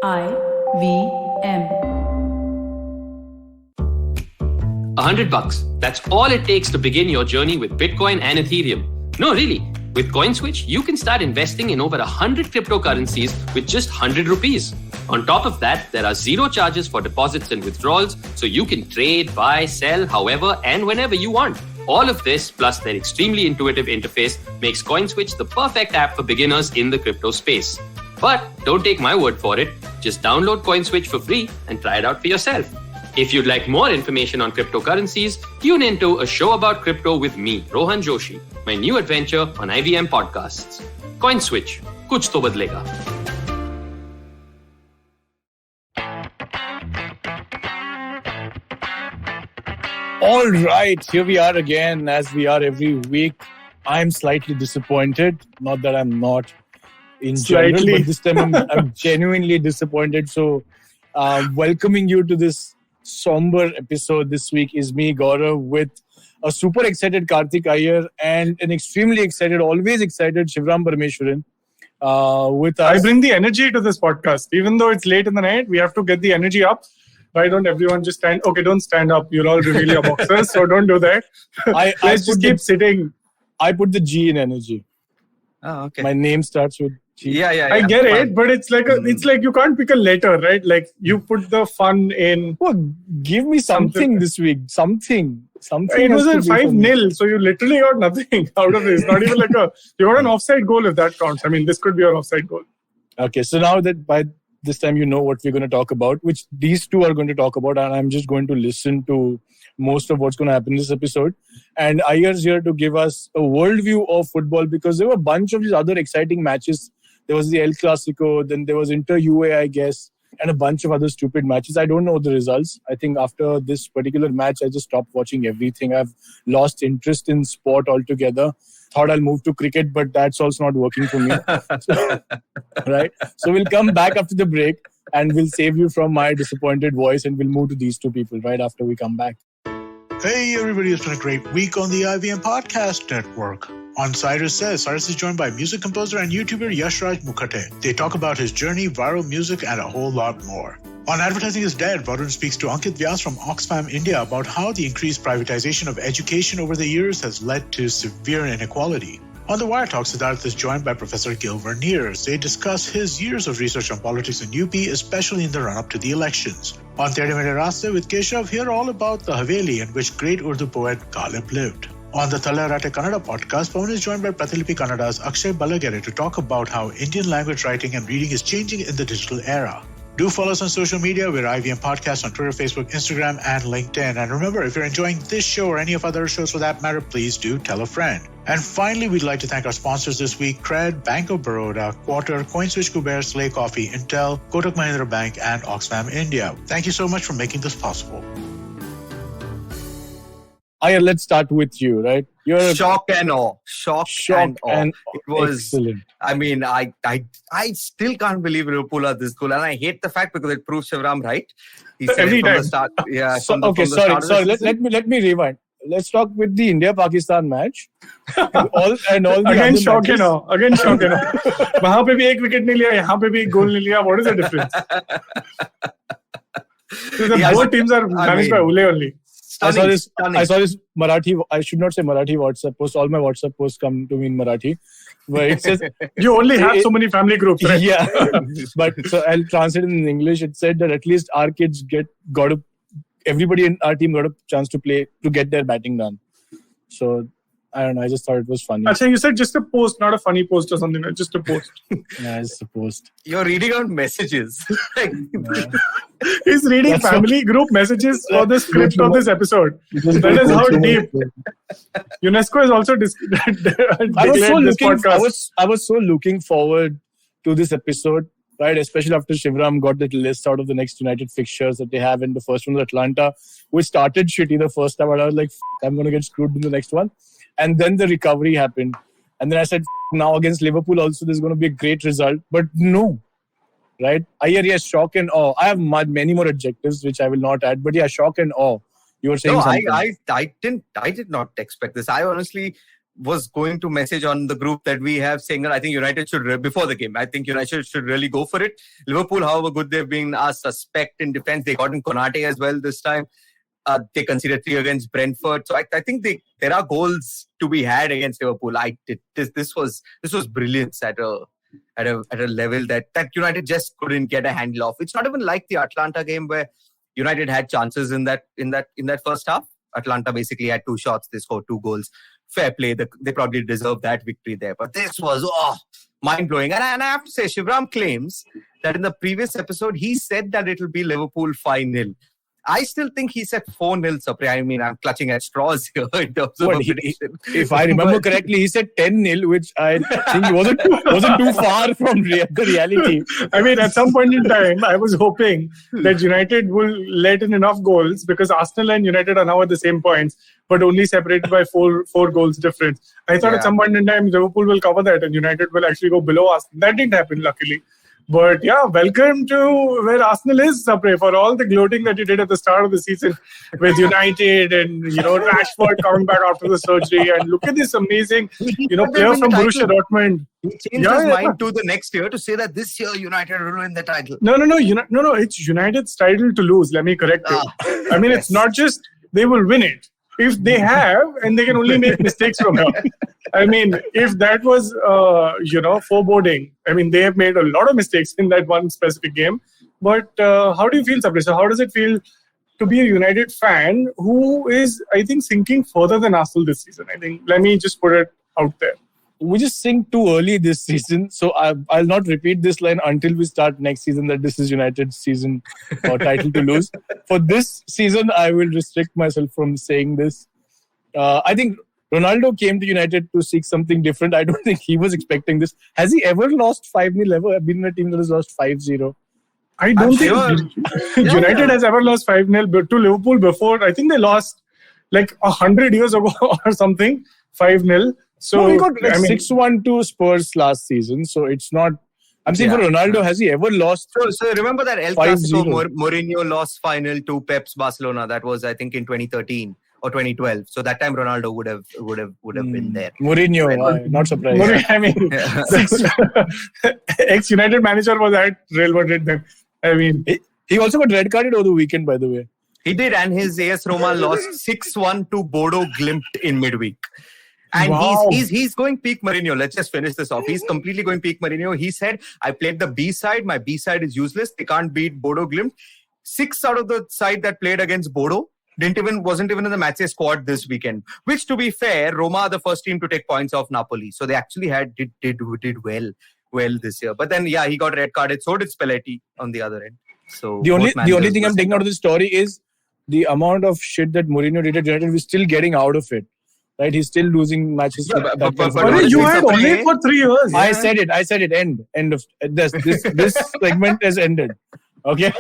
IVM. $100. That's all it takes to begin your journey with Bitcoin and Ethereum. No, really. With CoinSwitch, you can start investing in over 100 cryptocurrencies with just 100 rupees. On top of that, there are zero charges for deposits and withdrawals, so you can trade, buy, sell, however and whenever you want. All of this, plus their extremely intuitive interface, makes CoinSwitch the perfect app for beginners in the crypto space. But don't take my word for it. Just download CoinSwitch for free and try it out for yourself. If you'd like more information on cryptocurrencies, tune into a show about crypto with me, Rohan Joshi, my new adventure on IVM Podcasts. CoinSwitch, kuch to badlega. All right, here we are again, as we are every week. I'm slightly disappointed. Not that I'm not in general, but this time I'm genuinely disappointed. So, welcoming you to this somber episode this week is me, Gaurav, with a super excited Karthik Iyer and an extremely excited, always excited Shivram Parameswaran with us. I bring the energy to this podcast. Even though it's late in the night, we have to get the energy up. Why don't everyone just stand? Okay, don't stand up. You'll all reveal your boxes, so don't do that. Let's just keep sitting. I put the G in energy. Oh, okay. My name starts with G. Yeah. I get it, but it's like you can't pick a letter, right? Like you put the fun in. Well, give me something this week. Something. It was a 5-0, so you literally got nothing out of this. Not even you got an offside goal if that counts. I mean, this could be an offside goal. Okay, so now that by this time you know what we're going to talk about, which these two are going to talk about, and I'm just going to listen to most of what's going to happen in this episode. And Iyer's here to give us a worldview of football, because there were a bunch of these other exciting matches. There was the El Clasico, then there was Inter-UA, I guess, and a bunch of other stupid matches. I don't know the results. I think after this particular match, I just stopped watching everything. I've lost interest in sport altogether. Thought I'll move to cricket, but that's also not working for me. Right? So we'll come back after the break and we'll save you from my disappointed voice, and we'll move to these two people right after we come back. Hey everybody, it's been a great week on the IVM Podcast Network. On Cyrus Says, Cyrus is joined by music composer and YouTuber Yashraj Mukhate. They talk about his journey, viral music, and a whole lot more. On Advertising is Dead, Varun speaks to Ankit Vyas from Oxfam India about how the increased privatization of education over the years has led to severe inequality. On The Wire Talk, Siddharth is joined by Professor Gil Verniers. They discuss his years of research on politics in UP, especially in the run-up to the elections. On Tere Mere Raste with Keshav, hear all about the Haveli in which great Urdu poet Ghalib lived. On the Talarate Kannada podcast, Pawan is joined by Pratilipi Kannada's Akshay Balagere to talk about how Indian language writing and reading is changing in the digital era. Do follow us on social media. We're IVM Podcast on Twitter, Facebook, Instagram, and LinkedIn. And remember, if you're enjoying this show or any of other shows for that matter, please do tell a friend. And finally, we'd like to thank our sponsors this week: Cred, Bank of Baroda, Quarter, CoinSwitch, Kuber, Slay Coffee, Intel, Kotak Mahindra Bank, and Oxfam India. Thank you so much for making this possible. Iyer, let's start with you, right? You're Shock and awe. And and it was excellent. I mean, I still can't believe Liverpool are this cool, and I hate the fact because it proves Shivram right. He said Every it from time. the start. Yeah. Sorry. Let me rewind. Let's talk with the India-Pakistan match. all the Again, other shock and matches. awe. Again, shock and awe. वहाँ पे भी एक wicket नहीं लिया, यहाँ पे भी एक गोल नहीं लिया. What is the difference? Both teams are managed by Ule only. I saw this Marathi. I should not say Marathi WhatsApp post. All my WhatsApp posts come to me in Marathi, where it says You only have so many family groups, right? yeah. But so I'll translate it in English. It said that at least our kids everybody in our team got a chance to play to get their batting done. So I don't know. I just thought it was funny. Actually, you said just a post, not a funny post or something. Just a post. Yeah, it's a post. You're reading out messages. He's reading family group messages for the script of this episode. That is how deep. UNESCO has also declared this podcast. I was so looking forward to this episode, right? Especially after Shivram got that list out of the next United fixtures that they have, and the first one was Atlanta, which started shitty the first time, and I was like, I'm going to get screwed in the next one. And then the recovery happened. And then I said, now against Liverpool also, there's going to be a great result. But no, right? Yes, shock and awe. I have many more adjectives, which I will not add. But yeah, shock and awe. You were saying something. I did not expect this. I honestly was going to message on the group that we have saying that I think United should, before the game, I think United should really go for it. Liverpool, however good they've been, are suspect in defense. They got in Konate as well this time. They conceded 3 against Brentford. So I think there are goals to be had against Liverpool. This was brilliance at a level that United just couldn't get a handle of. It's not even like the Atlanta game where United had chances in that first half. Atlanta basically had 2 shots. They scored 2 goals. Fair play. They probably deserved that victory there. But this was mind-blowing. And I have to say, Shivram claims that in the previous episode, he said that it will be Liverpool 5-0. I still think he said 4-0, Sapre. I mean, I'm clutching at straws here in terms of prediction. If I remember correctly, he said 10-0, which I think wasn't too far from the reality. I mean, at some point in time, I was hoping that United will let in enough goals because Arsenal and United are now at the same points, but only separated by four goals difference. I thought at some point in time, Liverpool will cover that and United will actually go below Arsenal. That didn't happen, luckily. But yeah, welcome to where Arsenal is, Sapre, for all the gloating that you did at the start of the season with United and, Rashford coming back after the surgery. And look at this amazing, player from Borussia Dortmund. He changed his mind to the next year to say that this year United will win the title. No. It's United's title to lose. Let me correct you. I mean, It's not just they will win it. If they have, and they can only make mistakes from here. I mean, if that was, foreboding, I mean, they have made a lot of mistakes in that one specific game. But how do you feel, Sabri? So how does it feel to be a United fan who is, I think, sinking further than Arsenal this season? I think, let me just put it out there. We just sink too early this season. So I'll not repeat this line until we start next season that this is United's season or title to lose. For this season, I will restrict myself from saying this. I think Ronaldo came to United to seek something different. I don't think he was expecting this. Has he ever lost 5-0 ever? I've been in a team that has lost 5-0. I don't think United has ever lost 5-0 to Liverpool before. I think they lost like 100 years ago or something, 5-0. So we got 6-1 to Spurs last season. So it's not. I'm saying for Ronaldo, has he ever lost? So remember that El Clasico Mourinho lost final to Pep's Barcelona. That was, I think, in 2013 or 2012. So that time Ronaldo would have been there. Mourinho, not surprised. I mean, ex-United manager was at Real Madrid then. I mean, he also got red carded over the weekend, by the way. He did, and his AS Roma lost 6-1 to Bodo Glimt in midweek. And he's going peak Mourinho. Let's just finish this off. He's completely going peak Mourinho. He said, I played the B side. My B side is useless. They can't beat Bodo Glimt. 6 out of the side that played against Bodo wasn't even in the matches squad this weekend. Which, to be fair, Roma are the first team to take points off Napoli. So they actually did well this year. But then, he got red carded. So did Spalletti on the other end. So the only thing I'm taking out of this story is the amount of shit that Mourinho did at United. We're still getting out of it. Right, he's still losing matches. But you had only for 3 years. I said it. End of this segment has ended. Okay.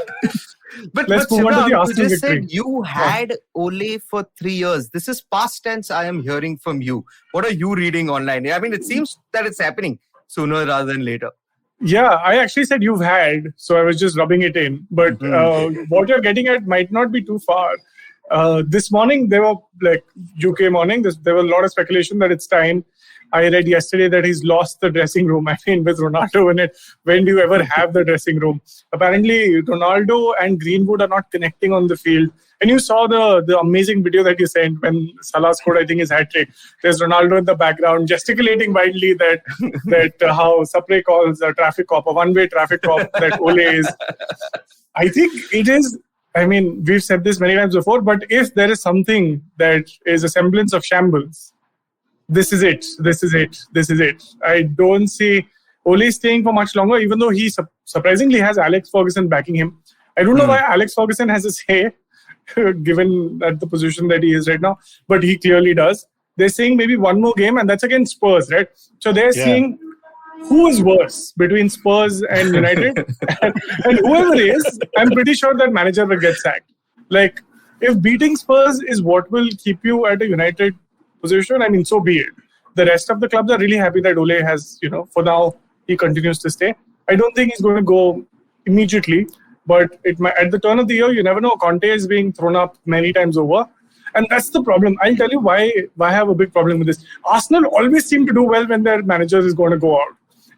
But let's move on to the Arsenal victory. Said you had Ole for 3 years. This is past tense. I am hearing from you. What are you reading online? I mean, it seems that it's happening sooner rather than later. Yeah, I actually said you've had, so I was just rubbing it in. But what you're getting at might not be too far. This morning, there were UK morning, there was a lot of speculation that it's time. I read yesterday that he's lost the dressing room. I mean, with Ronaldo in it, when do you ever have the dressing room? Apparently, Ronaldo and Greenwood are not connecting on the field. And you saw the amazing video that you sent when Salah scored, I think, his hat-trick. There's Ronaldo in the background gesticulating wildly that how Sapre calls a traffic cop, a one-way traffic cop that Ole is. I think it is. I mean, we've said this many times before, but if there is something that is a semblance of shambles, this is it. I don't see Ole staying for much longer, even though he surprisingly has Alex Ferguson backing him. I don't know why Alex Ferguson has a say, given at the position that he is right now, but he clearly does. They're saying maybe one more game, and that's against Spurs, right? So they're seeing who is worse between Spurs and United. and whoever is, I'm pretty sure that manager will get sacked. Like, if beating Spurs is what will keep you at a United position, I mean, so be it. The rest of the clubs are really happy that Ole has, for now, he continues to stay. I don't think he's going to go immediately, but at the turn of the year, you never know. Conte is being thrown up many times over. And that's the problem. I'll tell you why I have a big problem with this. Arsenal always seem to do well when their manager is going to go out.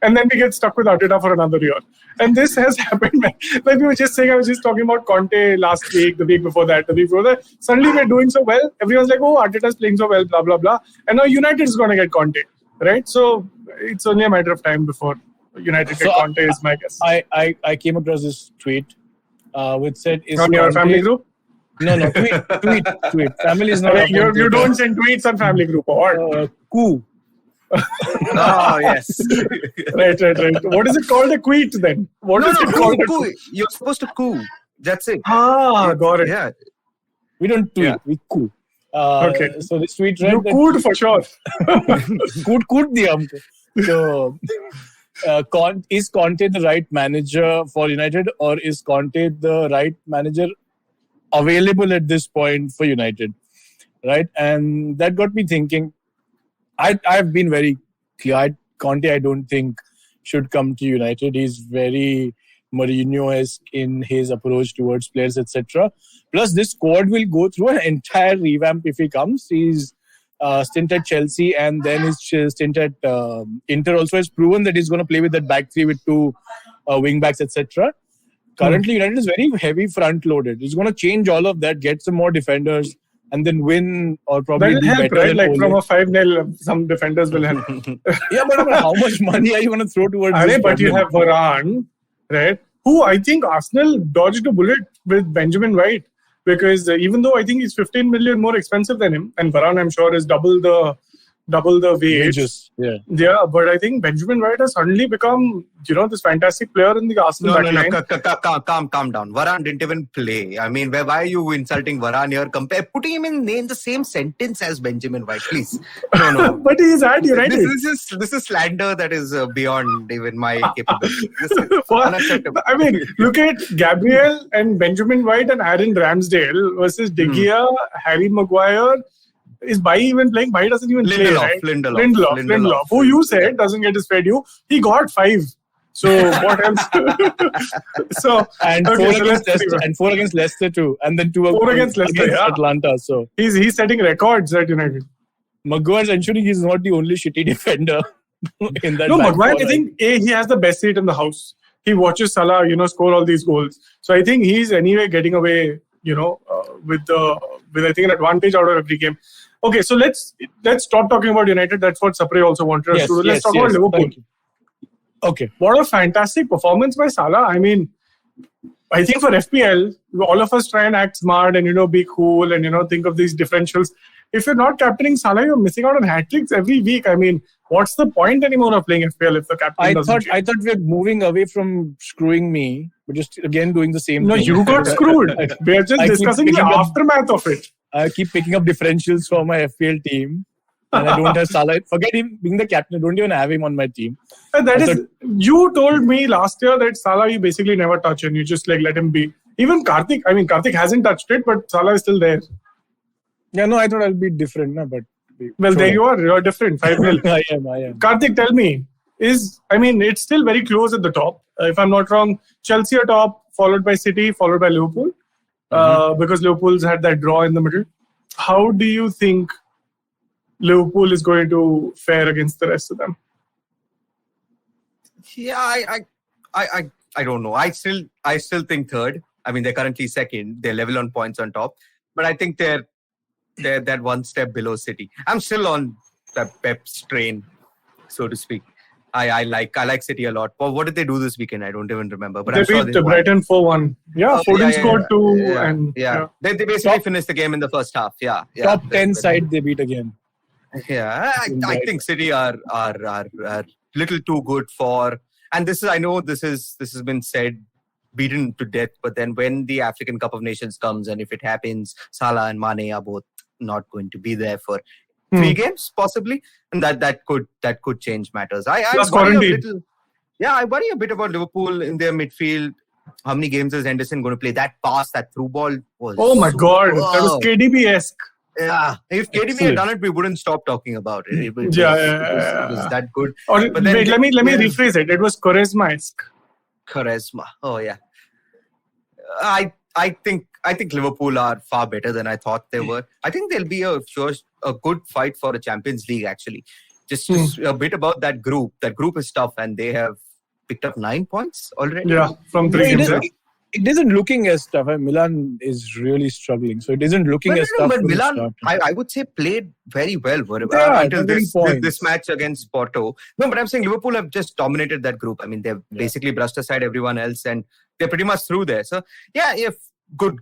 And then we get stuck with Arteta for another year. And this has happened. Like we were just saying, I was just talking about Conte last week, the week before that, the week before that. Suddenly we're doing so well. Everyone's like, oh, Arteta's playing so well, blah, blah, blah. And now United is going to get Conte, right? So it's only a matter of time before United get Conte, is my guess. I came across this tweet which said... Is on your family group? No, tweet. Family is not... Okay, you don't send tweets on family group or coup. Oh, yes. Right. What is it called? A tweet then? What is it called? Coup. You're supposed to coup. That's it. Got it. Yeah. We don't tweet, we coup. Okay. So this tweet read... You cooed for sure. Cood diya humko. So... is Conte the right manager for United, or is Conte the right manager available at this point for United? Right? And that got me thinking. I've been very clear. Conte, I don't think, should come to United. He's very Mourinho-esque in his approach towards players, etc. Plus, this squad will go through an entire revamp if he comes. He's stint at Chelsea and then his stint at Inter also has proven that he's going to play with that back three with two wing backs, etc. Currently, United is very heavy front-loaded. He's going to change all of that, get some more defenders, and then win or probably that will help, right? Like from a 5-0, some defenders will help. Yeah, but how much money are you going to throw towards this? But you have Varane, right? Who I think Arsenal dodged a bullet with Benjamin White, because even though I think he's 15 million more expensive than him, and Varane I'm sure is double the wages. Yeah, but I think Benjamin White has suddenly become, this fantastic player in the Arsenal backline. No, calm down. Varane didn't even play. I mean, why are you insulting Varane here? Putting him in the same sentence as Benjamin White, please. No. But he's at United. This is slander that is beyond even my capability. I mean, look at Gabriel and Benjamin White and Aaron Ramsdale versus De Gea, Harry Maguire. Is Bailly even playing? Bailly doesn't even play, right? Lindelof, who you said doesn't get his fair due. He got 5. So what else? And 4 against Leicester too, and then 4 against Leicester, Atlanta. So he's setting records at United. Maguire's ensuring he's not the only shitty defender in that. No, Maguire. I think he has the best seat in the house. He watches Salah, score all these goals. So I think he's anyway getting away, with I think an advantage out of every game. Okay, so let's stop talking about United. That's what Sapre also wanted us to do. Let's talk about Liverpool. Okay. What a fantastic performance by Salah. I mean, I think for FPL, all of us try and act smart and, be cool and, think of these differentials. If you're not captaining Salah, you're missing out on hat-tricks every week. I mean, what's the point anymore of playing FPL if the captain doesn't change? I thought we're moving away from screwing me, but just again doing the same thing. No, you got screwed. We're just discussing the aftermath of it. I keep picking up differentials for my FPL team. And I don't have Salah. Forget him being the captain. I don't even have him on my team. And you told me last year that Salah you basically never touch and you just let him be. Even Karthik. I mean, Karthik hasn't touched it, but Salah is still there. Yeah, no, I thought I'll be different. No, but there you are. You're different. 5-0. I am. Karthik, tell me. It's still very close at the top. If I'm not wrong, Chelsea are top, followed by City, followed by Liverpool. Because Liverpool's had that draw in the middle. How do you think Liverpool is going to fare against the rest of them? Yeah, I don't know. I still think third. I mean, they're currently second. They're level on points on top, but I think they're that one step below City. I'm still on the Pep's train, so to speak. I like City a lot. Well, what did they do this weekend? I don't even remember. But they beat Brighton 4-1. Yeah, Foden scored 2. They basically finished the game in the first half. Yeah. Top 10 side they beat again. Yeah, I think City are little too good for. And I know this has been said, beaten to death. But then when the African Cup of Nations comes, and if it happens, Salah and Mane are both not going to be there for 3 games possibly, and that could change matters. I worry a bit about Liverpool in their midfield. How many games is Henderson going to play? That pass, that through ball was. Oh my God, that was KDB-esque. Yeah, if KDB had done it, we wouldn't stop talking about it. It was that good. Let me rephrase it. It was Quaresma-esque. Quaresma. Oh yeah. I think I think Liverpool are far better than I thought they were. I think there'll be a good fight for a Champions League, actually. Just a bit about that group. That group is tough, and they have picked up 9 points already. Yeah, from 3 games. It isn't looking as tough. Milan is really struggling, so it isn't looking as tough. But Milan, I would say, played very well until this match against Porto. No, but I'm saying Liverpool have just dominated that group. I mean, they've basically brushed aside everyone else, and they're pretty much through there. So if good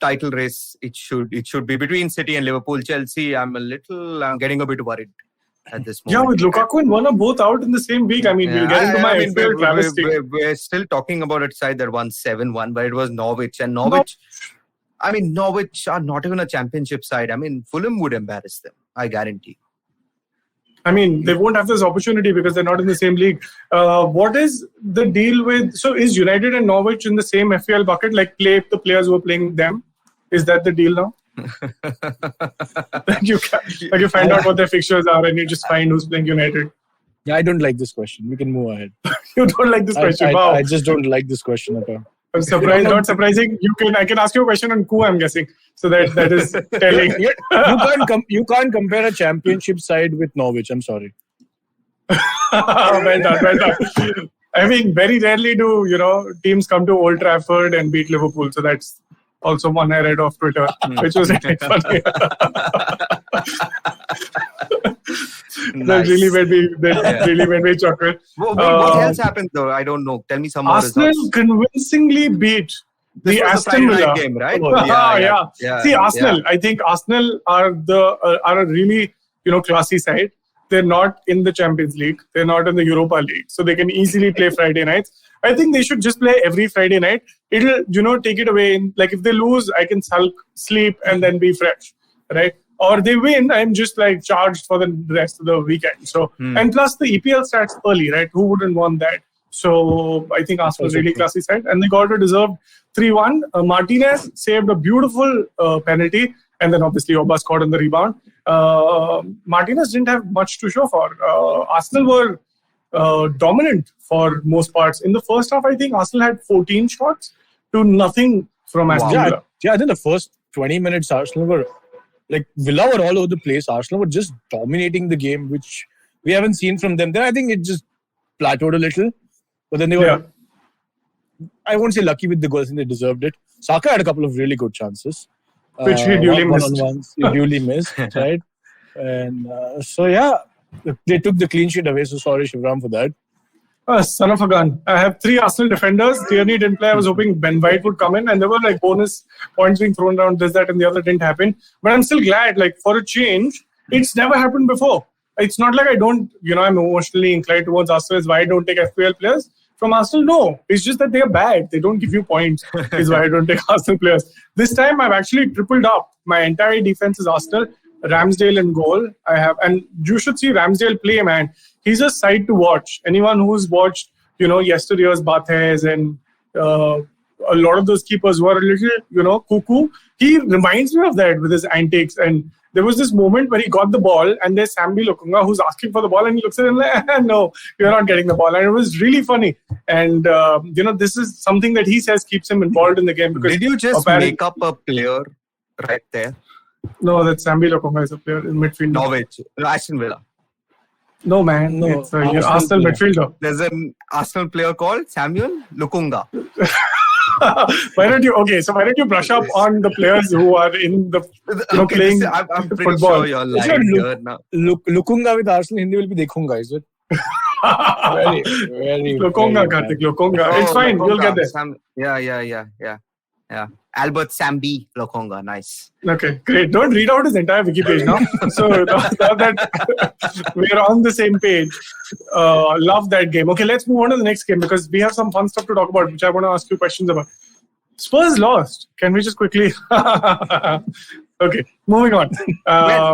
title race, it should be between City and Liverpool. Chelsea, I'm getting a bit worried at this moment. Yeah, with Lukaku and Werner both out in the same week. I mean, we'll get into my FPL travesty. We're still talking about a side that won 7-1, but it was Norwich. And Norwich are not even a championship side. I mean, Fulham would embarrass them, I guarantee. I mean, they won't have this opportunity because they're not in the same league. What is the deal with... So, is United and Norwich in the same FPL bucket? Like, play the players who are playing them? Is that the deal now? you find out what their fixtures are and you just find who's playing United. Yeah, I don't like this question. We can move ahead. You don't like this question? Wow. I just don't like this question at all. I'm surprised. Not surprising. I can ask you a question on Ku, I'm guessing. So that is telling. You can't compare a championship side with Norwich. I'm sorry. Well done. I mean, very rarely do teams come to Old Trafford and beat Liverpool. So that's also one I read off Twitter, which was really funny. That really made me chuckle. What else happened though? I don't know. Tell me some more Arsenal results. convincingly beat the Aston Villa game, right? Yeah. See, Arsenal. I think Arsenal are a really classy side. They're not in the Champions League. They're not in the Europa League, so they can easily play Friday nights. I think they should just play every Friday night. It'll take it away. Like if they lose, I can sulk, sleep, and then be fresh, right? Or they win, I'm just like charged for the rest of the weekend. So and plus the EPL starts early, right? Who wouldn't want that? So I think Arsenal really classy side, and they got a deserved 3-1. Martinez saved a beautiful penalty, and then obviously Oba scored on the rebound. Martinez didn't have much to show for. Arsenal were dominant for most parts. In the first half, I think Arsenal had 14 shots to nothing from Aston Villa. Yeah, I think the first 20 minutes, Arsenal were like Villa were all over the place. Arsenal were just dominating the game, which we haven't seen from them. Then I think it just plateaued a little. But then they were, I won't say lucky with the goals, and they deserved it. Saka had a couple of really good chances. Which he duly missed. He duly missed, right? And they took the clean sheet away. So sorry, Shivram, for that. Son of a gun. I have 3 Arsenal defenders. Tierney didn't play. I was hoping Ben White would come in. And there were like bonus points being thrown around, this, that, and the other didn't happen. But I'm still glad, like for a change, it's never happened before. It's not like I don't, I'm emotionally inclined towards Arsenal. Is why I don't take FPL players. From Arsenal, no. It's just that they're bad. They don't give you points. Is why I don't take Arsenal players. This time, I've actually tripled up. My entire defense is Arsenal. Ramsdale in goal. And you should see Ramsdale play, man. He's a sight to watch. Anyone who's watched, yesterday's Barthez and a lot of those keepers who are a little, cuckoo. He reminds me of that with his antics. And there was this moment where he got the ball and there's Sambi Lokonga who's asking for the ball and he looks at him like, no, you're not getting the ball. And it was really funny. And, this is something that he says keeps him involved in the game. Because did you just make up a player right there? No, that's Sambi Lokonga is a player in midfield. Norwich, Aston Villa. No, man. No, it's Arsenal midfielder. There's an Arsenal player called Samuel Lukunga. Why don't you brush up on the players who are in the playing I'm pretty football. Sure you're lying here now. Lukunga with Arsenal Hindi will be dekhunga, is it? Very, very. Lukonga, Karthik. Lukonga. It's fine. We'll get there. Yeah. Albert Sambi Lokonga. Nice. Okay, great. Don't read out his entire wiki page now. So now that we're on the same page, love that game. Okay, let's move on to the next game because we have some fun stuff to talk about, which I want to ask you questions about. Spurs lost. Can we just quickly... Okay, moving on.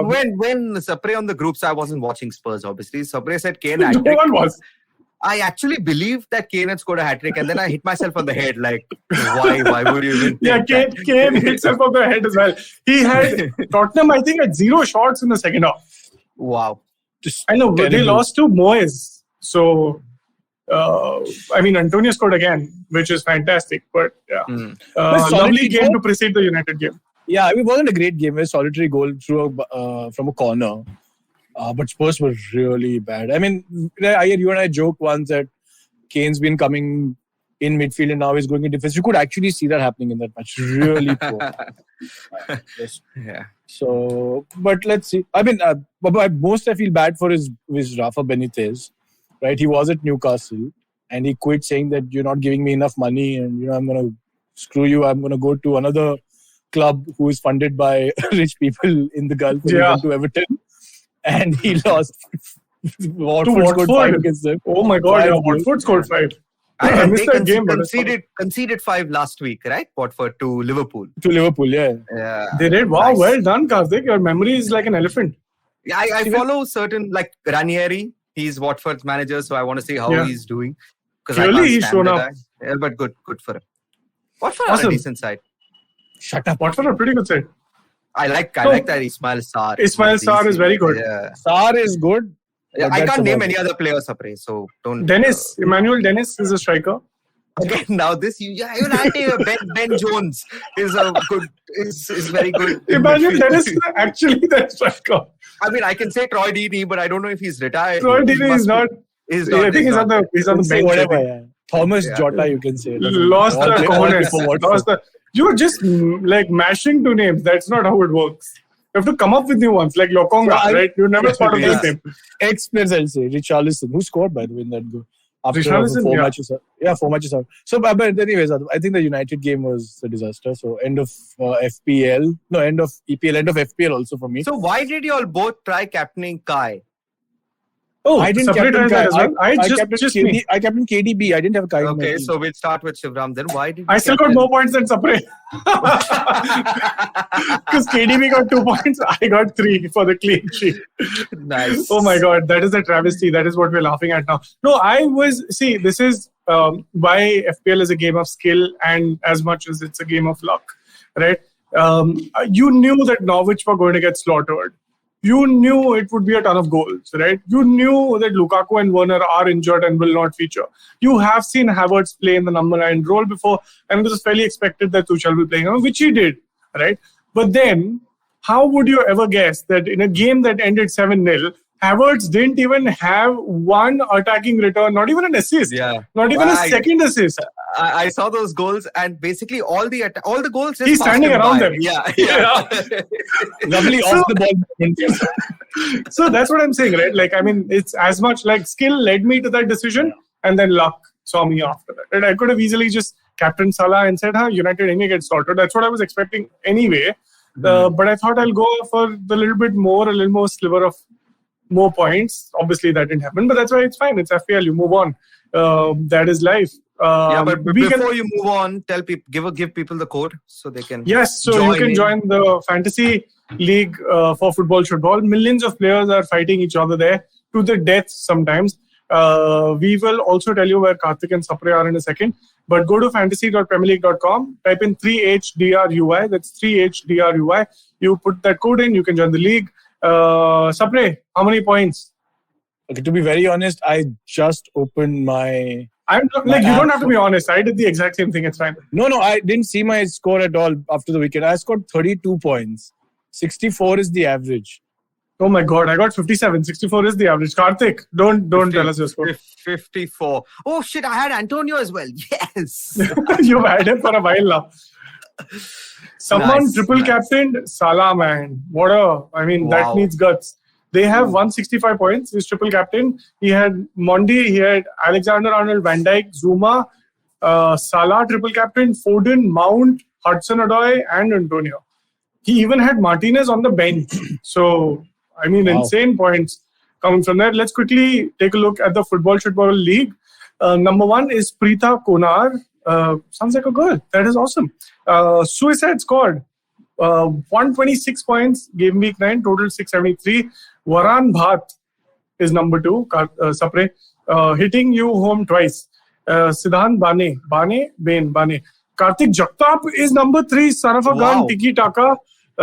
When Sapre on the groups, I wasn't watching Spurs, obviously. Sapre said Kane hat trick. No one was. I actually believed that Kane had scored a hat-trick and then I hit myself on the head like, why would you even think Kane hit himself on the head as well. He had Tottenham, I think, at 0 shots in the second half. Wow. I know, but they lost to Moyes. So I mean, Antonio scored again, which is fantastic. But yeah, But lovely solitary game goal- to precede the United game. Yeah, it wasn't a great game. A solitary goal from a corner. But Spurs were really bad. I mean, you and I joked once that Kane's been coming in midfield and now he's going in defense. You could actually see that happening in that match. Really poor. Yes. Yeah. So, but let's see. I mean, but most I feel bad for is Rafa Benitez, right? He was at Newcastle and he quit saying that you're not giving me enough money and, I'm going to screw you. I'm going to go to another club who is funded by rich people in the Gulf. And he went to Everton and he lost. Watford scored 5 against them. Oh my God, 5 yeah, goals. Watford scored 5. I And missed they that game. but it's fine. conceded 5 last week, right? Watford to Liverpool. To Liverpool, yeah. Yeah. They did. Wow, Nice. well done, Karthik. Your memory is like an elephant. Yeah, I follow certain, like Ranieri. He's Watford's manager, so I want to see how he's doing. Clearly, he's shown up. Yeah, but good for him. Watford are Awesome. a decent side. Shut up. Watford are pretty good side. I like that Ismail Sarr. Ismail Sarr is very good. Yeah. Sarr is good. Yeah, but I that's can't name about any it. other players, Sapre, so don't. Emmanuel Dennis is a striker. Again, now this even I think Ben Jones is very good. in Emmanuel midfield. Dennis is actually that striker. I mean, I can say Troy Deeney, but I don't know if he's retired. Troy He Deeney must is be. not. He's I think he's on the You can bench. say I whatever, think. yeah. Thomas Yeah. Jota, you can say. Lost the cojones. cojones. Lost the. You're just like mashing 2 names. That's not how it works. You have to come up with new ones, like Lokonga, So right? You never thought of Yeah. this name. Ex-players, I'll say. Richarlison, who scored, by the way, in that goal. After Richarlison, 4 yeah. matches. Yeah, 4 matches out. So, but anyways, I think the United game was a disaster. So, end of FPL. No, end of EPL, end of FPL also for me. So why did you all both try captaining Kai? Oh, I didn't separate captain that Kai. as well. I captained just KD, me. I captained KDB. I didn't have Kai in my Okay, team. so we'll start with Shivram. Then why did I you still got captain- more points than Sapre. Because KDB got 2 points, I got 3 for the clean sheet. Nice. Oh my God, that is a travesty. That is what we're laughing at now. No, this is why FPL is a game of skill and as much as it's a game of luck, right? You knew that Norwich were going to get slaughtered. You knew it would be a ton of goals, right? You knew that Lukaku and Werner are injured and will not feature. You have seen Havertz play in the number 9 role before, and it was fairly expected that Tuchel will play him, which he did, right? But then, how would you ever guess that in a game that ended 7-0, Havertz didn't even have one attacking return, not even an assist, not even a second assist. I saw those goals, and basically all the goals. just He's passed standing him around by. them. Yeah. Lovely So- off the ball movement. So that's what I'm saying, right? Like, I mean, it's as much like skill led me to that decision, and then luck saw me after that. And I could have easily just captained Salah and said, United ain't gonna get slaughtered. That's what I was expecting anyway. But I thought I'll go for the little more sliver of more points. Obviously, that didn't happen, but that's why it's fine. It's FPL. You move on. That is life. But we before can, you move on, tell people, give people the code so they can. yes, so join you can in. join the fantasy league for Football Should Ball. Millions of players are fighting each other there to the death sometimes. We will also tell you where Karthik and Sapre are in a second. But go to fantasy.premierleague.com, type in 3HDRUI. That's 3HDRUI. You put that code in, you can join the league. Sapre, how many points? Okay, to be very honest, I just opened my... I'm not, like, you don't have to be honest. I did the exact same thing. It's fine. No, I didn't see my score at all after the weekend. I scored 32 points. 64 is the average. Oh my God, I got 57. 64 is the average. Karthik, don't tell us your score. 54. Oh shit! I had Antonio as well. Yes. You've had him for a while now. Someone Nice, triple nice. captained Salah, man. That Wow. needs guts. They have 165 points. He's triple captain. He had Mondi, he had Alexander-Arnold, Van Dijk, Zuma, Salah triple captain, Foden, Mount, Hudson-Odoi, and Antonio. He even had Martinez on the bench. So, Wow. insane points coming from there. Let's quickly take a look at the Football Football League. Number 1 is Preeta Konar. Sounds like a girl. That is awesome. Suicide squad. 126 points, game week 9, total 673. Varan Bhat is number 2, Sapre, hitting you home twice. Siddhant Bane. Karthik Jagtap is number 3, son of a gun, Wow. Tiki Taka,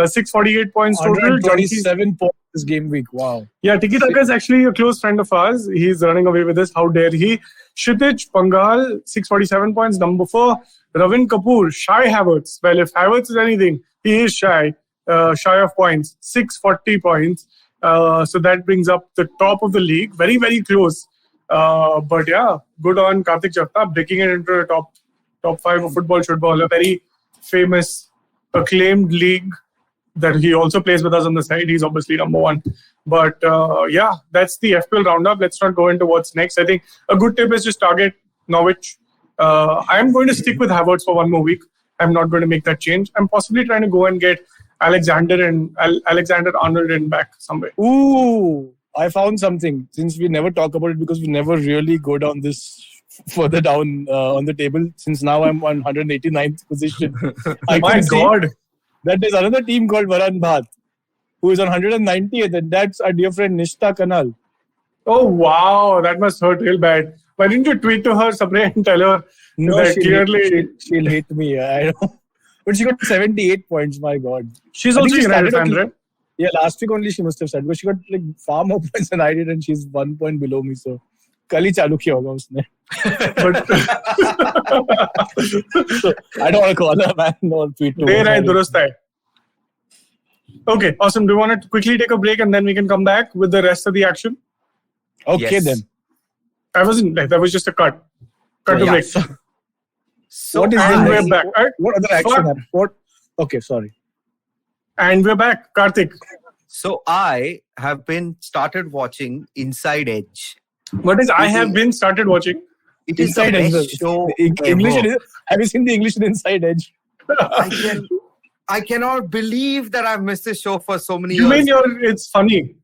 648 points total. 127 points this game week. Wow. Yeah, Tiki Taka is actually a close friend of ours. He's running away with us. How dare he? Kshitij Pangal, 647 points. Number 4, Ravin Kapoor, Shy Havertz. Well, if Havertz is anything, he is shy of points. 640 points. So that brings up the top of the league. Very, very close. But yeah, good on Kartik Jagtap, breaking it into the top 5 of football. A very famous, acclaimed league that he also plays with us on the side. He's obviously number 1. But yeah, that's the FPL roundup. Let's not go into what's next. I think a good tip is just target Norwich. I'm going to stick with Havertz for one more week. I'm not going to make that change. I'm possibly trying to go and get Alexander-Arnold in back somewhere. Ooh, I found something. Since we never talk about it because we never really go down this further down on the table. Since now I'm on 189th position. My God. That there's another team called Varan Bhat who is on 190th, and that's our dear friend Nishta Kanal. Oh, wow. That must hurt real bad. Why didn't you tweet to her, Sapre, and tell her that clearly... She'll hate me. I know. But she got 78 points, my God. She's also United fan, right? Yeah, last week only she must have started. But she got like far more points than I did, and she's 1 point below me. So, कल ही चालू किया होगा उसने. But so, I don't want to call her, man. No tweet to her. Durust hai. Okay, awesome. Do you want to quickly take a break and then we can come back with the rest of the action? Okay, then. That was just a cut. Cut to break. So what is and we're back. What other action happened? Okay, sorry. And we're back, Karthik. So I have been started watching Inside Edge. What is I have been started watching? It is the best show English. Have you seen the English in Inside Edge? I cannot believe that I've missed this show for so many years. You mean it's funny?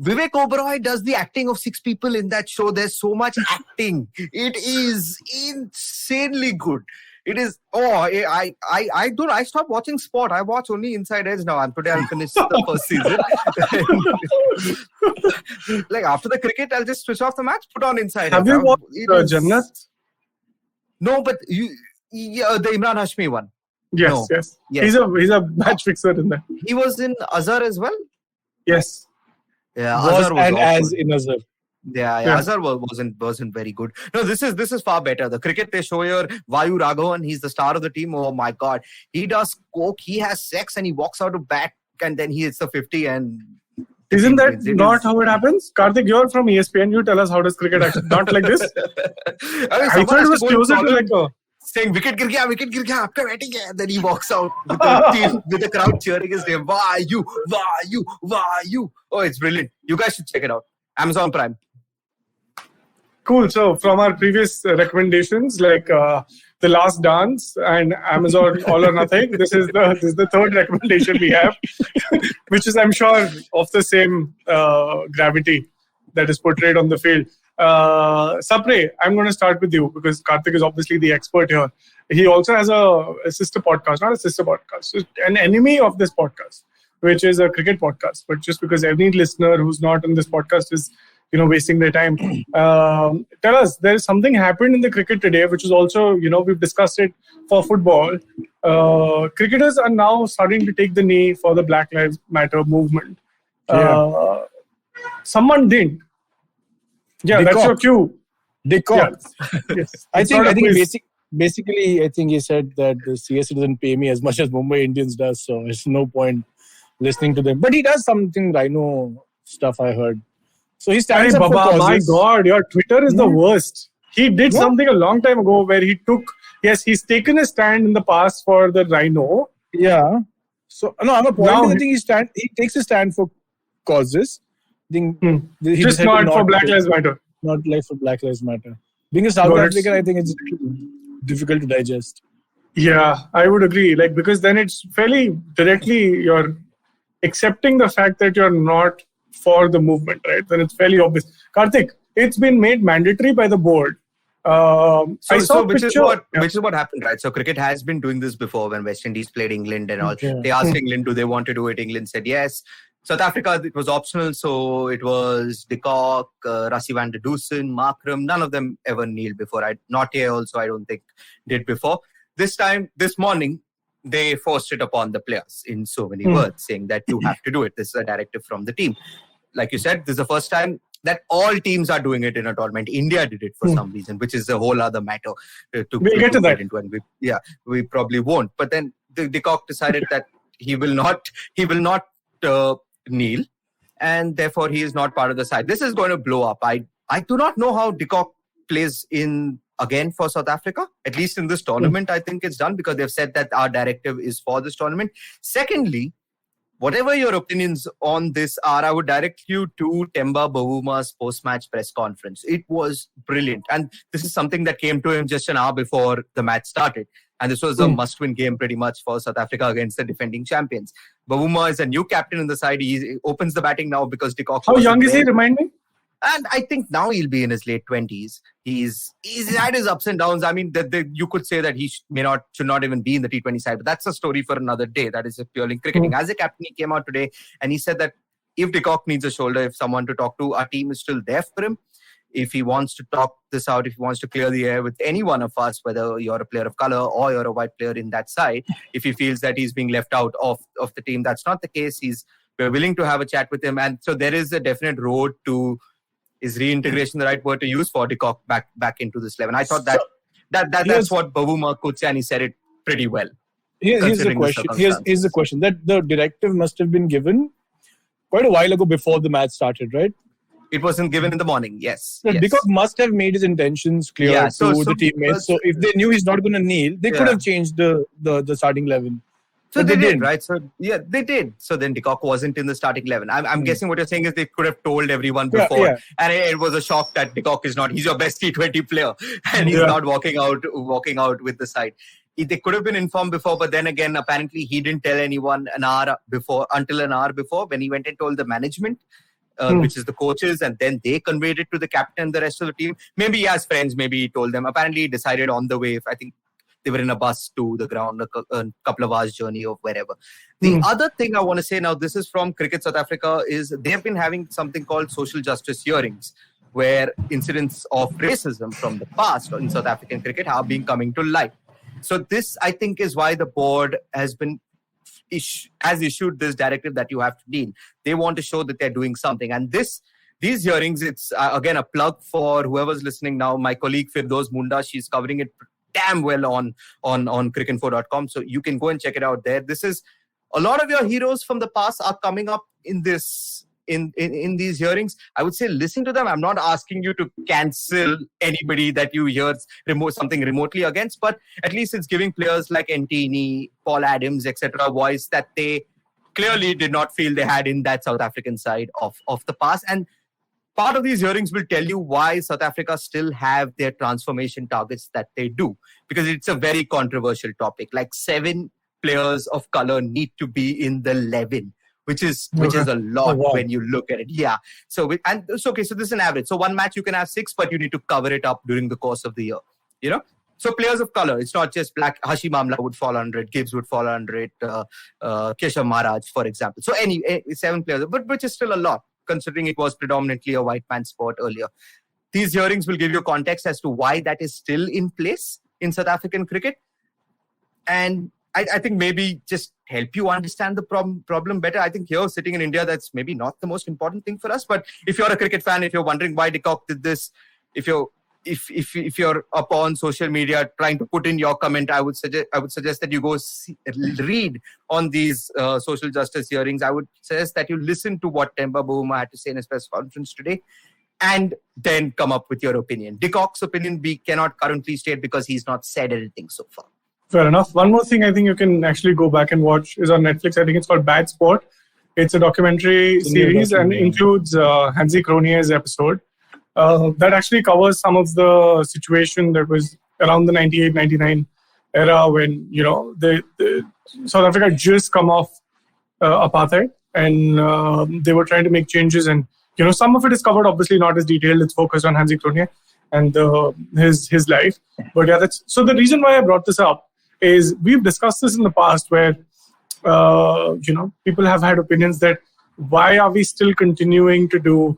Vivek Oberoi does the acting of 6 people in that show. There's so much acting. It is insanely good. It is. I stopped watching sport. I watch only Inside Edge now. And today I'll finish the first season. Like after the cricket, I'll just switch off the match, put on Inside Edge. Have you watched Jannat? No, but the Imran Hashmi one. Yes. He's a match fixer in that. He was in Azhar as well. Yes. Yeah, Azhar was and as in Azhar. Yeah. Azhar wasn't very good. No, this is far better. The cricket they show here, Vayu Raghavan, he's the star of the team. Oh my God, he does coke, he has sex, and he walks out of bat, and then he hits the 50. And isn't that not how it happens? Karthik, you're from ESPN. You tell us how does cricket actually not like this? I thought it was closer to like saying wicket gir gaya, aapka batting hai. Then he walks out with the team, with the crowd cheering his name. Vayu. Oh, it's brilliant. You guys should check it out. Amazon Prime. Cool. So from our previous recommendations, like The Last Dance and Amazon All or Nothing, this is the third recommendation we have, which is, I'm sure, of the same gravity that is portrayed on the field. Sapre, I'm going to start with you because Karthik is obviously the expert here. He also has a sister podcast, not a sister podcast, an enemy of this podcast, which is a cricket podcast. But just because every listener who's not on this podcast is, wasting their time. Tell us, there's something happened in the cricket today, which is also, we've discussed it for football. Cricketers are now starting to take the knee for the Black Lives Matter movement. Someone didn't. Yeah, that's your cue. Yes. I think basically, I think he said that the CSC doesn't pay me as much as Mumbai Indians does, so there's no point listening to them. But he does something Rhino stuff, I heard. So he stands up for causes. My God, your Twitter is the worst. He did something a long time ago where he's taken a stand in the past for the Rhino. Yeah. So, no, I'm a point. I think he takes a stand for causes. Just not for Black Lives Matter. Not like for Black Lives Matter. Being a South African, I think it's difficult to digest. Yeah, I would agree. Because then it's fairly directly you're accepting the fact that you're not for the movement, right? Then it's fairly obvious. Karthik, it's been made mandatory by the board. Which is what happened, right? So cricket has been doing this before when West Indies played England and all. Okay. They asked England, do they want to do it? England said yes. South Africa, it was optional, so it was De Kock, Rassie van der Dusen, Markram. None of them ever kneeled before. Not here also, I don't think, did before. This morning, they forced it upon the players in so many words, saying that you have to do it. This is a directive from the team. Like you said, this is the first time that all teams are doing it in a tournament. India did it for some reason, which is a whole other matter. We'll get to that. We probably won't. But then de Kock decided that he will not kneel, and therefore he is not part of the side. This is going to blow up. I do not know how de Kock plays in again for South Africa, at least in this tournament. I think it's done because they've said that our directive is for this tournament. Secondly, whatever your opinions on this are, I would direct you to Temba Bavumaa's post-match press conference. It was brilliant. And this is something that came to him just an hour before the match started. And this was a must-win game pretty much for South Africa against the defending champions. Bavuma is a new captain in the side. He opens the batting now because de Kock. How young is he, remind me? And I think now he'll be in his late 20s. He's had his ups and downs. I mean, you could say that he should not even be in the T20 side, but that's a story for another day. That is purely cricketing. As a captain, he came out today and he said that if de Kock needs a shoulder, if someone to talk to, our team is still there for him. If he wants to talk this out, if he wants to clear the air with any one of us, whether you're a player of color or you're a white player in that side, if he feels that he's being left out of the team, that's not the case. We're willing to have a chat with him. And so there is a definite road to, is reintegration the right word to use for de Kock back into this 11? I thought that's what Bavuma could say, and he said it pretty well. Here's the question. That the directive must have been given quite a while ago before the match started, right? It wasn't given in the morning, yes. De Kock must have made his intentions clear to the teammates. So if they knew he's not going to kneel, they could have changed the starting 11. So they did, right? So yeah, they did. So then de Kock wasn't in the starting 11. I'm guessing what you're saying is they could have told everyone before, and it was a shock that de Kock is not. He's your best T20 player, and he's not walking out with the side. They could have been informed before, but then again, apparently he didn't tell anyone until an hour before when he went and told the management, which is the coaches, and then they conveyed it to the captain and the rest of the team. Maybe he has friends, maybe he told them. Apparently he decided on the way. I think they were in a bus to the ground, a couple of hours journey or wherever. The other thing I want to say now, this is from Cricket South Africa, is they've been having something called social justice hearings, where incidents of racism from the past in South African cricket have been coming to light. So this, I think, is why the board has issued this directive that you have to deal. They want to show that they're doing something. And these hearings, it's again a plug for whoever's listening now. My colleague Firdaus Munda, she's covering it damn well on cricinfo.com. So you can go and check it out there. This is a lot of your heroes from the past are coming up in this in these hearings. I would say listen to them. I'm not asking you to cancel anybody that you hear something remotely against, but at least it's giving players like Ntini, Paul Adams, etc. voice that they clearly did not feel they had in that South African side of the past. And part of these hearings will tell you why South Africa still have their transformation targets that they do, because it's a very controversial topic. Like 7 players of color need to be in the 11, which is a lot when you look at it. Yeah. So it's okay. So this is an average. So one match you can have 6, but you need to cover it up during the course of the year. You know. So players of color, it's not just black. Hashim Amla would fall under it. Gibbs would fall under it. Keshav Maharaj, for example. So 7 players, but which is still a lot, considering it was predominantly a white man sport earlier. These hearings will give you context as to why that is still in place in South African cricket. And I think maybe just help you understand the problem better. I think here, sitting in India, that's maybe not the most important thing for us. But if you're a cricket fan, if you're wondering why de Kock did this, if you're up on social media trying to put in your comment, I would suggest that you go read on these social justice hearings. I would suggest that you listen to what Temba Bavuma had to say in his press conference today, and then come up with your opinion. De Kock's opinion we cannot currently state because he's not said anything so far. Fair enough. One more thing I think you can actually go back and watch is on Netflix. I think it's called Bad Sport. It's a documentary series and includes Hansi Cronje's episode. That actually covers some of the situation that was around the 98-99 era when, the South Africa had just come off apartheid, and they were trying to make changes. And, some of it is covered, obviously not as detailed. It's focused on Hansi Cronje and his life. But yeah, so the reason why I brought this up is we've discussed this in the past where, people have had opinions that why are we still continuing to do,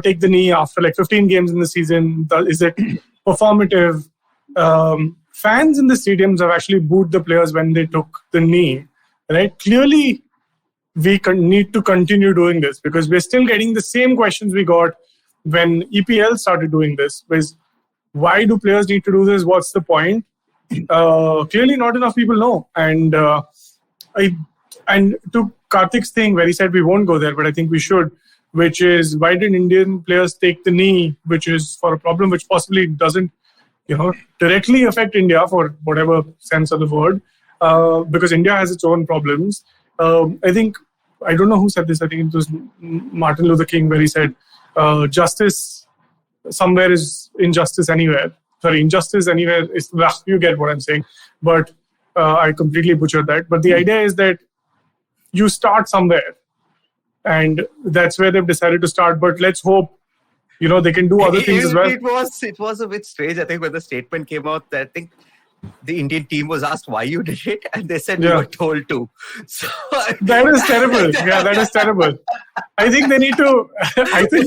take the knee after like 15 games in the season? Is it performative? Fans in the stadiums have actually booed the players when they took the knee, right? Clearly, we need to continue doing this because we're still getting the same questions we got when EPL started doing this. Was why do players need to do this? What's the point? Clearly, not enough people know. And to Karthik's thing, where he said we won't go there, but I think we should. Which is, why did Indian players take the knee, which is for a problem which possibly doesn't, directly affect India for whatever sense of the word, because India has its own problems. I think, I don't know who said this, I think it was Martin Luther King, where he said, justice somewhere is injustice anywhere. Sorry, injustice anywhere is, you get what I'm saying. But I completely butchered that. But the idea is that you start somewhere. And that's where they've decided to start. But let's hope, they can do other things as well. It was a bit strange. I think when the statement came out, I think the Indian team was asked why you did it, and they said we were told to. So that is terrible. Yeah, that is terrible. I think they need to. I think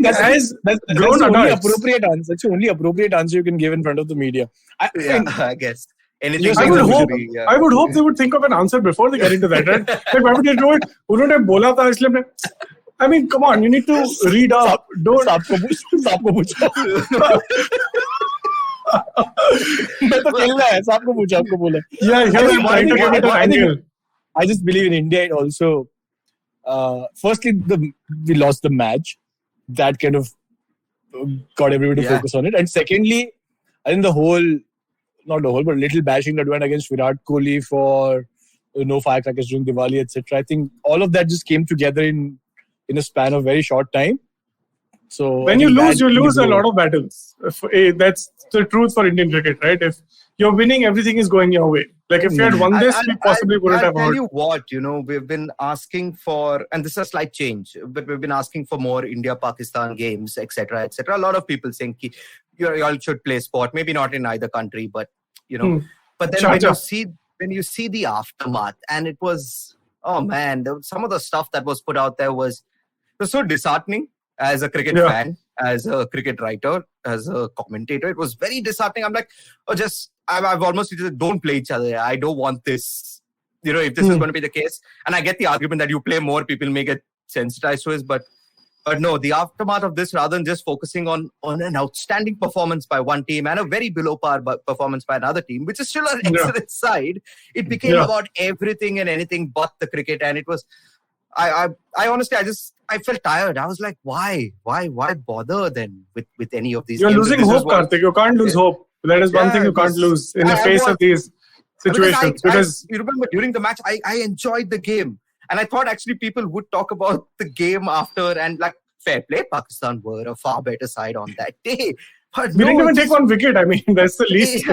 that's grown the only adults. appropriate answer. That's the only appropriate answer you can give in front of the media. I guess. Anything I would hope they would think of an answer before they get into that, right? Like, why would they do it? उन्होंने बोला था इसलिए I mean, come on, you need to read up. Don't. आपको पूछा. मैं तो खेलना है. आपको पूछा, आपको बोला. Yeah, he's trying to give it an angle. I just believe in India. It also, firstly, we lost the match. That kind of got everybody to focus on it. And secondly, I think not the whole, but little bashing that went against Virat Kohli for no firecrackers during Diwali, etc. I think all of that just came together in a span of very short time. So when you lose a lot of battles. That's the truth for Indian cricket, right? If you're winning, everything is going your way. Like if you had won this, we possibly wouldn't have. I'll tell you what, we've been asking for, and this is a slight change, but we've been asking for more India-Pakistan games, etc., etc. A lot of people saying you all should play sport, maybe not in either country, but But then when you see the aftermath, and it was, oh man, some of the stuff that was put out there was so disheartening as a cricket fan, as a cricket writer, as a commentator. It was very disheartening. I'm like, I've almost said, don't play each other. I don't want this. If this is going to be the case, and I get the argument that you play more, people may get sensitized to it, but no, the aftermath of this, rather than just focusing on an outstanding performance by one team and a very below par performance by another team, which is still an excellent side, it became about everything and anything but the cricket. And it was, I honestly, I felt tired. I was like, why bother then with any of these You're games? losing hope, Karthik. You can't lose hope. That is one thing you can't lose in the face of these situations. Because you remember during the match, I enjoyed the game. And I thought actually people would talk about the game after, and like, fair play, Pakistan were a far better side on that day. But we didn't even take one wicket. I mean, that's the least.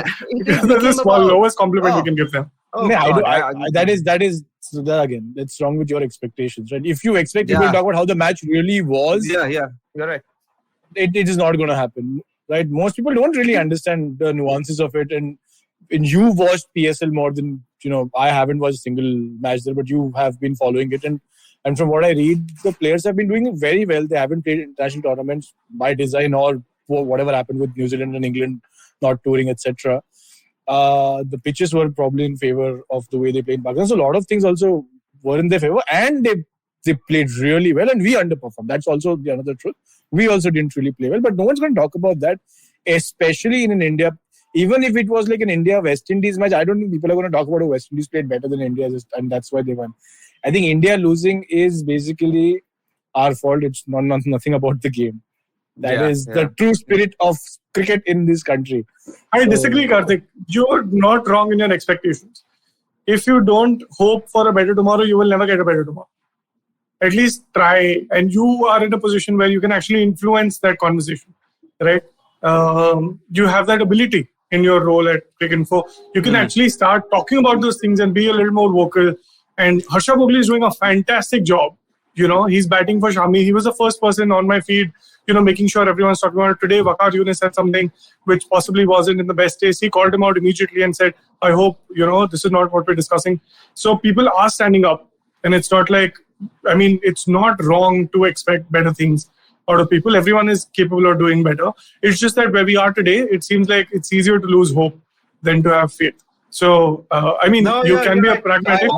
That's the lowest compliment we can give them. That is so that again, that's wrong with your expectations, right? If you expect people to talk about how the match really was, you're right. It is not going to happen, right? Most people don't really understand the nuances of it, and you watched PSL more than I haven't watched a single match there, but you have been following it, and from what I read, the players have been doing very well. They haven't played international tournaments by design or whatever happened with New Zealand and England not touring, etc. The pitches were probably in favor of the way they played in Pakistan. So a lot of things also were in their favor, and they played really well, and we underperformed. That's also the another truth. We also didn't really play well, but no one's going to talk about that, especially in India. Even if it was like an India-West Indies match, I don't think people are going to talk about how West Indies played better than India, and that's why they won. I think India losing is basically our fault. It's nothing about the game. That is the true spirit of cricket in this country. I disagree, Karthik. You're not wrong in your expectations. If you don't hope for a better tomorrow, you will never get a better tomorrow. At least try, and you are in a position where you can actually influence that conversation, right? You have that ability in your role at Cricinfo. You can actually start talking about those things and be a little more vocal. And Harsha Bhogle is doing a fantastic job. He's batting for Shami. He was the first person on my feed, making sure everyone's talking about it. Today, Waqar Younis said something which possibly wasn't in the best taste. He called him out immediately and said, I hope, this is not what we're discussing. So people are standing up. And it's not like, it's not wrong to expect better things out of people. Everyone is capable of doing better. It's just that where we are today, it seems like it's easier to lose hope than to have faith. So, you can be a pragmatic.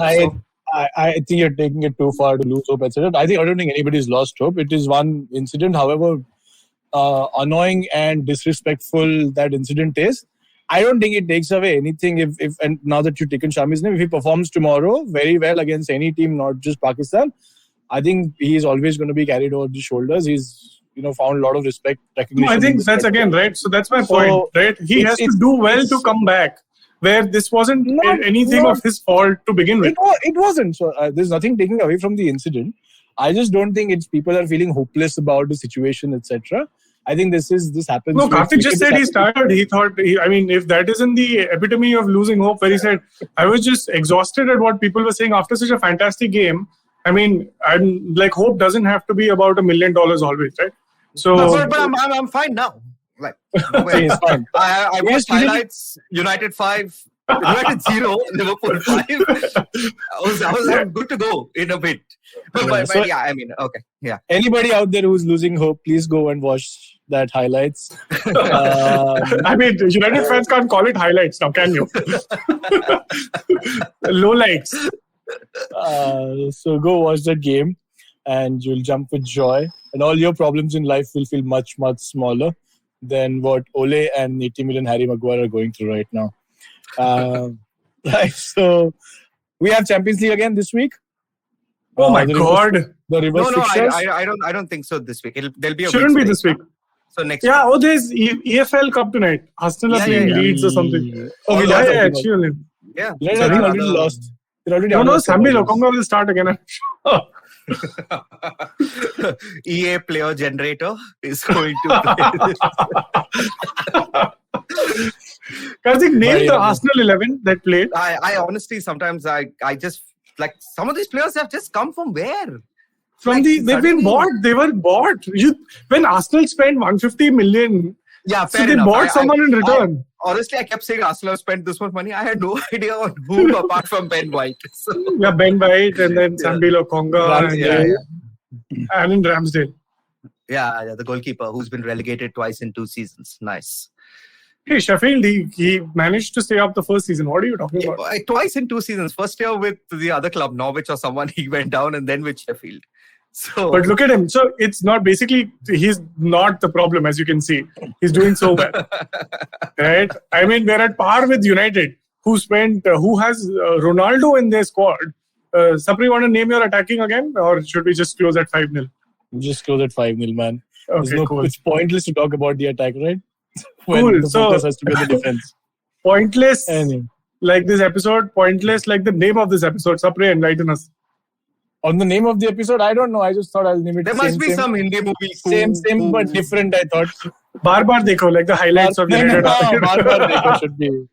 I think you're taking it too far to lose hope, etc. I don't think anybody's lost hope. It is one incident, however annoying and disrespectful that incident is. I don't think it takes away anything if and now that you've taken Shami's name, if he performs tomorrow very well against any team, not just Pakistan, I think he's always going to be carried over the shoulders. He's found a lot of respect, recognition. I think that's again right. So that's my point, right? He has to do well to come back. Where this wasn't anything of his fault to begin with. It wasn't. So there's nothing taking away from the incident. I just don't think it's people are feeling hopeless about the situation, etc. I think this happens. No, Karthik just said he's tired. He thought, if that isn't the epitome of losing hope, where he said, I was just exhausted at what people were saying after such a fantastic game. I'm like, hope doesn't have to be about $1 million always, right? So, but I'm fine now. Like, he's fine. I watched highlights. United 5, United 0, Liverpool 5. I was good to go in a bit. But okay, yeah. Anybody out there who's losing hope, please go and watch that highlights. United fans can't call it highlights now, can you? Low lights. So go watch that game, and you'll jump with joy, and all your problems in life will feel much, much smaller than what Ole and 80 million Harry Maguire are going through right now. Right, so we have Champions League again this week. Oh my God! The reverse fixtures? I don't think so this week. There'll be a shouldn't be this week. So next. Yeah. Week. There's EFL Cup tonight. Arsenal are playing Leeds or something. Oh, actually. Yeah. They already lost. Sambi Lokonga will start again. EA player generator is going to play. Karthik named the Arsenal 11 that played. I honestly sometimes I just like some of these players have just come from where? They've been bought. They were bought. When Arsenal spent 150 million, fair so they enough. bought someone in return. Honestly, I kept saying Arsenal spent this much money. I had no idea on who apart from Ben White. So. Yeah, Ben White and then Sambi Lokonga and Aaron Ramsdale. Yeah, the goalkeeper who's been relegated twice in 2 seasons. Nice. Hey, Sheffield, he managed to stay up the first season. What are you talking about? Twice in 2 seasons. First year with the other club, Norwich or someone, he went down, and then with Sheffield. So, but look at him. So it's not he's not the problem, as you can see. He's doing so well. Right? We're at par with United, who has Ronaldo in their squad. Sapri, want to name your attacking again? Or should we just close at 5-0? Just close at 5-0, man. Okay, cool. It's pointless to talk about the attack, right? Cool. The focus has to be on the defense. Pointless like this episode. Pointless like the name of this episode. Sapri, enlighten us. On the name of the episode, I don't know. I just thought I'll name it. There must be some Hindi movie. Same but different, I thought. Bar Dekho, like the highlights of United. Bar Dekho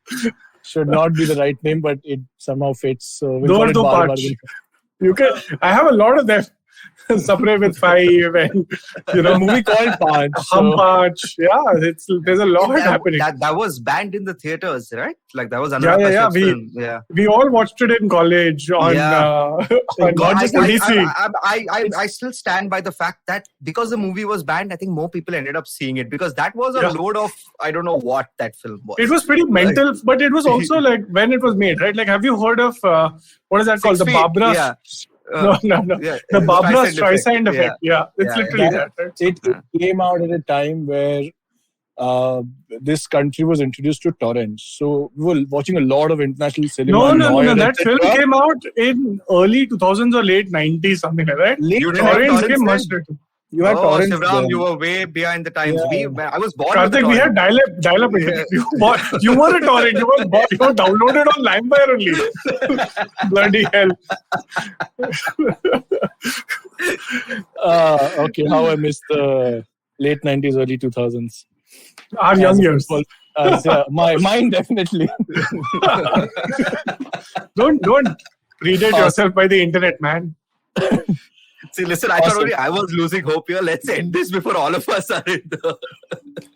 should not be the right name, but it somehow fits. So we'll call it Bar Dekho. I have a lot of them. Sapre with 5 and a movie called Panch. Panch. Yeah, there's a lot happening. That was banned in the theaters, right? Like that was another film. We all watched it in college on not just DC. I still stand by the fact that because the movie was banned, I think more people ended up seeing it because that was a load of I don't know what that film was. It was pretty mental, but it was also like when it was made, right? Like have you heard of what is that called? The Barbara? Yeah. No. Yeah, the Barbara Streisand effect. Yeah, it's literally that. Right? It came out at a time where this country was introduced to torrents. So we were watching a lot of international cinema. No. That film came out in early 2000s or late 90s, something like that. Torrents came much later. You had torrents. Shivram, you were way behind the times. Yeah. I was born. Karthik, we had dial-up. You were a torrent. You were downloaded on LimeWire only. Bloody hell. Okay, how I missed the late 90s, early 2000s. Our young years. Mine definitely. Don't predate yourself by the internet, man. See, listen, I thought only I was losing hope here. Let's end this before all of us are in the...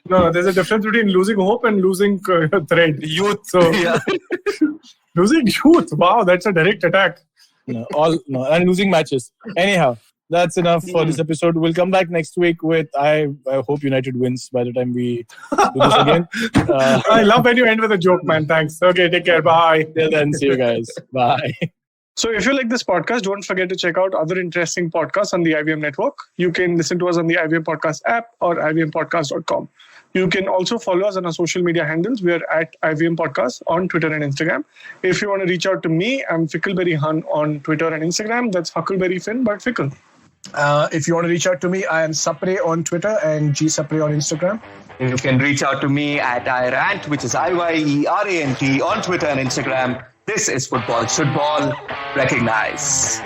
No, there's a difference between losing hope and losing thread. Youth. So, losing youth. Wow, that's a direct attack. And losing matches. Anyhow, that's enough for this episode. We'll come back next week with, I hope United wins by the time we do this again. I love when you end with a joke, man. Thanks. Okay, take care. Bye. Till then, see you guys. Bye. So if you like this podcast, don't forget to check out other interesting podcasts on the IVM network. You can listen to us on the IVM Podcast app or ivmpodcast.com. You can also follow us on our social media handles. We are at IVM Podcast on Twitter and Instagram. If you want to reach out to me, I'm Fickleberry Hun on Twitter and Instagram. That's Huckleberry Finn, but Fickle. If you want to reach out to me, I am Sapre on Twitter and G Sapre on Instagram. You can reach out to me at IRANT, which is IYERANT on Twitter and Instagram. This is Football Should Ball. Recognize.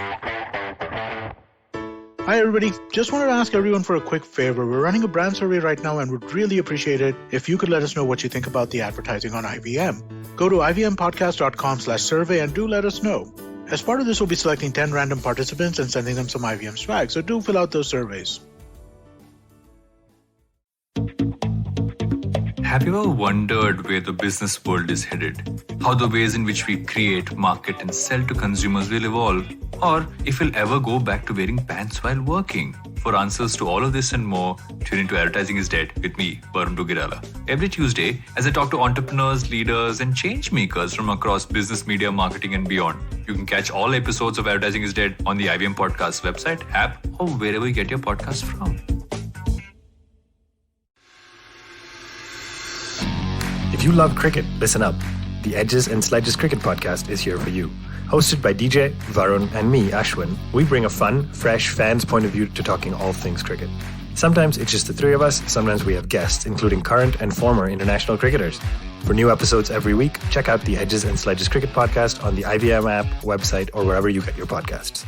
Hi, everybody. Just wanted to ask everyone for a quick favor. We're running a brand survey right now and would really appreciate it if you could let us know what you think about the advertising on IVM. Go to ivmpodcast.com/survey and do let us know. As part of this, we'll be selecting 10 random participants and sending them some IVM swag, so do fill out those surveys. Have you ever wondered where the business world is headed? How the ways in which we create, market, and sell to consumers will evolve? Or if we'll ever go back to wearing pants while working? For answers to all of this and more, tune into Advertising is Dead with me, Varun Duggirala. Every Tuesday, as I talk to entrepreneurs, leaders, and change makers from across business, media, marketing, and beyond. You can catch all episodes of Advertising is Dead on the IVM Podcast website, app, or wherever you get your podcasts from. If you love cricket, listen up. The Edges and Sledges Cricket Podcast is here for you. Hosted by DJ, Varun, and me, Ashwin, we bring a fun, fresh fan's point of view to talking all things cricket. Sometimes it's just the three of us, sometimes we have guests, including current and former international cricketers. For new episodes every week, check out the Edges and Sledges Cricket Podcast on the IVM app, website, or wherever you get your podcasts.